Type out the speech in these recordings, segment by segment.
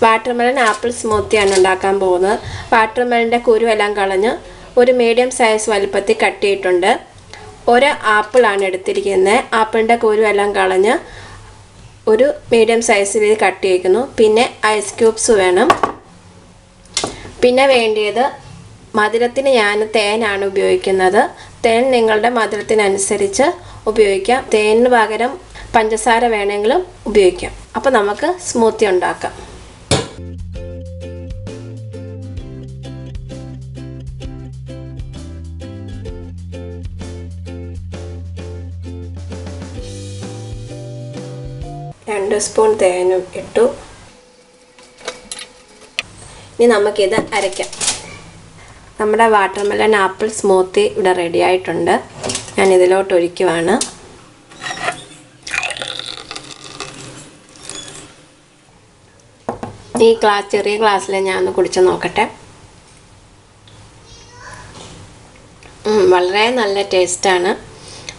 Watermelon apple സ്മൂത്തിയാണ് ഉണ്ടാക്കാൻ പോകുന്നത്. വാട്ടർമെലൻ്റെ കുരുവെല്ലാം കളഞ്ഞ് ഒരു മീഡിയം സൈസ് വലുപ്പത്തിൽ കട്ട് ചെയ്തിട്ടുണ്ട്. ഒരു ആപ്പിളാണ് എടുത്തിരിക്കുന്നത്. ആപ്പിളിൻ്റെ കുരുവെല്ലാം കളഞ്ഞ് ഒരു മീഡിയം സൈസിൽ കട്ട് ചെയ്യിക്കുന്നു. പിന്നെ ഐസ് ക്യൂബ്സ് വേണം. പിന്നെ വേണ്ടിയത് മധുരത്തിന് ഞാൻ തേനാണ് ഉപയോഗിക്കുന്നത്. തേൻ നിങ്ങളുടെ മധുരത്തിനനുസരിച്ച് ഉപയോഗിക്കാം. തേനിന് പകരം പഞ്ചസാര വേണമെങ്കിലും ഉപയോഗിക്കാം. അപ്പോൾ നമുക്ക് സ്മൂത്തി ഉണ്ടാക്കാം. രണ്ട് സ്പൂൺ തേനും ഇട്ടു. ഇനി നമുക്കിത് അരയ്ക്കാം. നമ്മുടെ വാട്ടർമെലൺ ആപ്പിൾ സ്മൂത്തി ഇവിടെ റെഡി ആയിട്ടുണ്ട്. ഞാൻ ഇതിലോട്ട് ഒഴിക്കുവാണ്. ഈ ചെറിയ ഗ്ലാസ്സിൽ ഞാൻ ഒന്ന് കുടിച്ച് നോക്കട്ടെ. വളരെ നല്ല ടേസ്റ്റാണ്.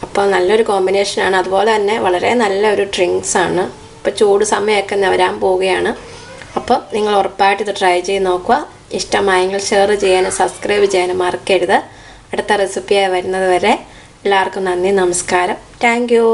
അപ്പോൾ നല്ലൊരു കോമ്പിനേഷനാണ്. അതുപോലെ തന്നെ വളരെ നല്ലൊരു ഡ്രിങ്ക്സാണ്. ഇപ്പോൾ ചൂട് സമയമൊക്കെ വരാൻ പോവുകയാണ്. അപ്പോൾ നിങ്ങൾ ഉറപ്പായിട്ട് ഇത് ട്രൈ ചെയ്ത് നോക്കുക. ഇഷ്ടമായെങ്കിൽ ഷെയർ ചെയ്യാനും സബ്സ്ക്രൈബ് ചെയ്യാനും മറക്കരുത്. അടുത്ത റെസിപ്പിയായി വരുന്നത് വരെ എല്ലാവർക്കും നന്ദി, നമസ്കാരം. Thank you.